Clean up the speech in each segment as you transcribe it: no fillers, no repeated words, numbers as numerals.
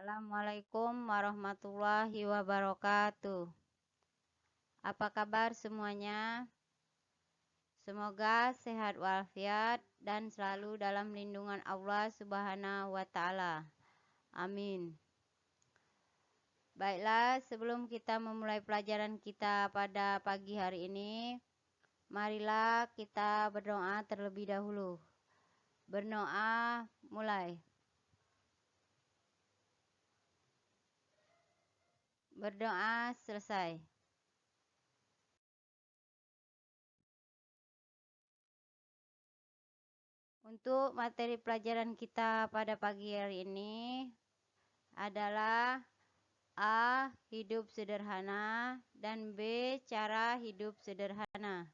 Assalamualaikum warahmatullahi wabarakatuh. Apa kabar semuanya? Semoga sehat walafiat dan selalu dalam lindungan Allah Subhanahu wa Ta'ala. Amin. Baiklah, sebelum kita memulai pelajaran kita pada pagi hari ini, marilah kita berdoa terlebih dahulu. Berdoa mulai. Berdoa selesai. Untuk materi pelajaran kita pada pagi hari ini adalah A. Hidup sederhana dan B. Cara hidup sederhana.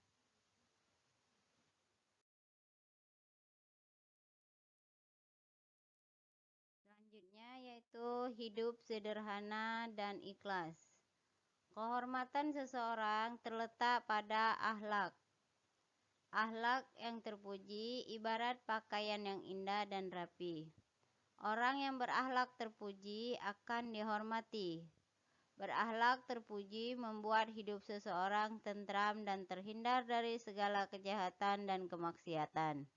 Selanjutnya yaitu hidup sederhana dan ikhlas. Kehormatan seseorang terletak pada akhlak. Akhlak yang terpuji ibarat pakaian yang indah dan rapi. Orang yang berakhlak terpuji akan dihormati. Berakhlak terpuji membuat hidup seseorang tentram dan terhindar dari segala kejahatan dan kemaksiatan.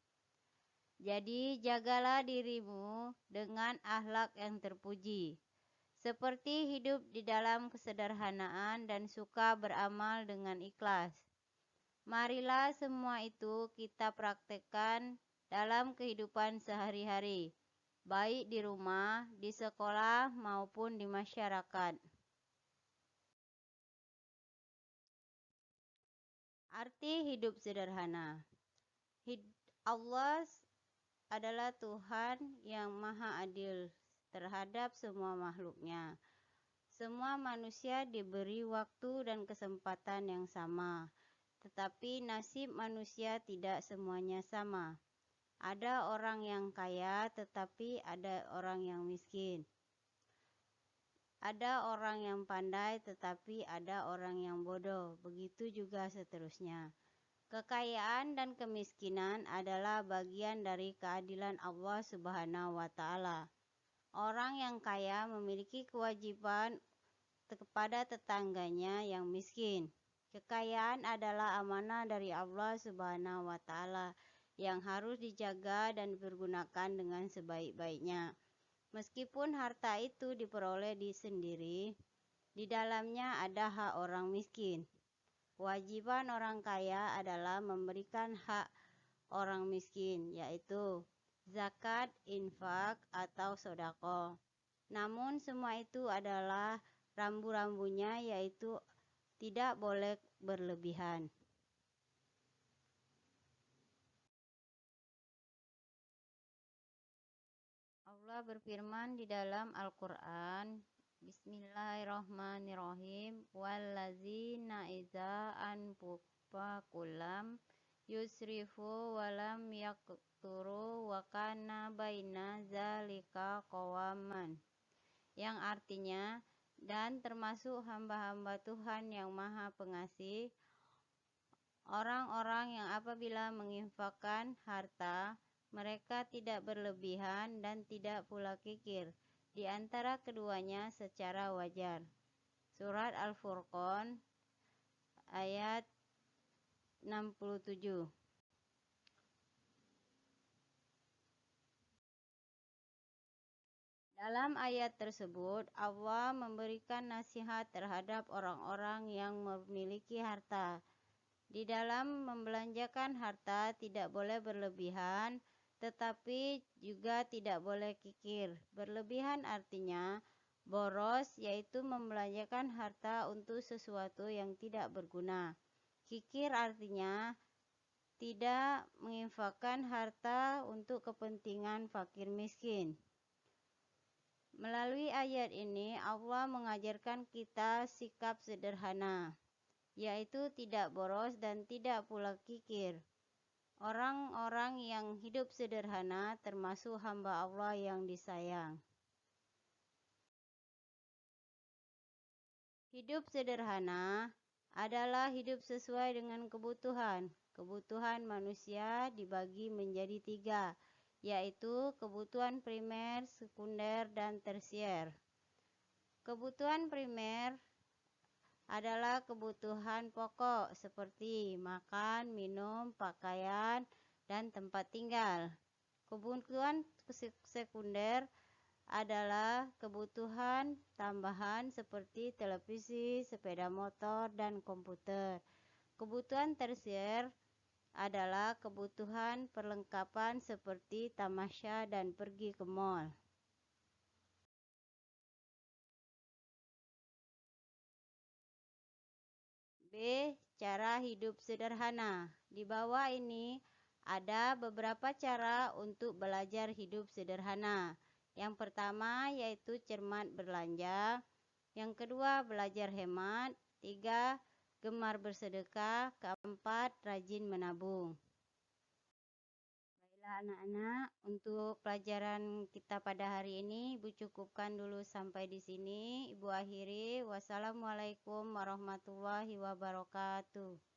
Jadi jagalah dirimu dengan akhlak yang terpuji, seperti hidup di dalam kesederhanaan dan suka beramal dengan ikhlas. Marilah semua itu kita praktekkan dalam kehidupan sehari-hari, baik di rumah, di sekolah, maupun di masyarakat. Arti hidup sederhana. Allah adalah Tuhan yang maha adil terhadap semua makhluknya. Semua manusia diberi waktu dan kesempatan yang sama. Tetapi nasib manusia tidak semuanya sama. Ada orang yang kaya tetapi ada orang yang miskin. Ada orang yang pandai tetapi ada orang yang bodoh. Begitu juga seterusnya. Kekayaan dan kemiskinan adalah bagian dari keadilan Allah Subhanahu wa Ta'ala. Orang yang kaya memiliki kewajiban kepada tetangganya yang miskin. Kekayaan adalah amanah dari Allah Subhanahu wa Ta'ala yang harus dijaga dan dipergunakan dengan sebaik-baiknya. Meskipun harta itu diperoleh sendiri, di dalamnya ada hak orang miskin. Kewajiban orang kaya adalah memberikan hak orang miskin, yaitu zakat, infak, atau sedekah. Namun semua itu adalah rambu-rambunya, yaitu tidak boleh berlebihan. Allah berfirman di dalam Al-Quran, Bismillahirrahmanirrahim, wallazina idza anfaqu yusrifu walam yaqturu wa kana baina zalika qawaman. Yang artinya, dan termasuk hamba-hamba Tuhan yang maha pengasih, orang-orang yang apabila menginfakkan harta, mereka tidak berlebihan dan tidak pula kikir di antara keduanya secara wajar. Surat Al-Furqan ayat 67. Dalam ayat tersebut, Allah memberikan nasihat terhadap orang-orang yang memiliki harta. Di dalam membelanjakan harta tidak boleh berlebihan, tetapi juga tidak boleh kikir. Berlebihan artinya boros, yaitu membelanjakan harta untuk sesuatu yang tidak berguna. Kikir artinya tidak menginfakkan harta untuk kepentingan fakir miskin. Melalui ayat ini, Allah mengajarkan kita sikap sederhana, yaitu tidak boros dan tidak pula kikir. Orang-orang yang hidup sederhana termasuk hamba Allah yang disayang. Hidup sederhana adalah hidup sesuai dengan kebutuhan. Kebutuhan manusia dibagi menjadi 3, yaitu kebutuhan primer, sekunder, dan tersier. Kebutuhan primer adalah kebutuhan pokok seperti makan, minum, pakaian, dan tempat tinggal. Kebutuhan sekunder adalah kebutuhan tambahan seperti televisi, sepeda motor, dan komputer. Kebutuhan tersier adalah kebutuhan perlengkapan seperti tamasya dan pergi ke mall. B. Cara hidup sederhana. Di bawah ini ada beberapa cara untuk belajar hidup sederhana. Yang pertama yaitu cermat belanja. Yang kedua belajar hemat. 3. Gemar bersedekah. Keempat rajin menabung. Baiklah anak-anak, untuk pelajaran kita pada hari ini Ibu cukupkan dulu sampai di sini. Ibu akhiri. Wassalamualaikum warahmatullahi wabarakatuh.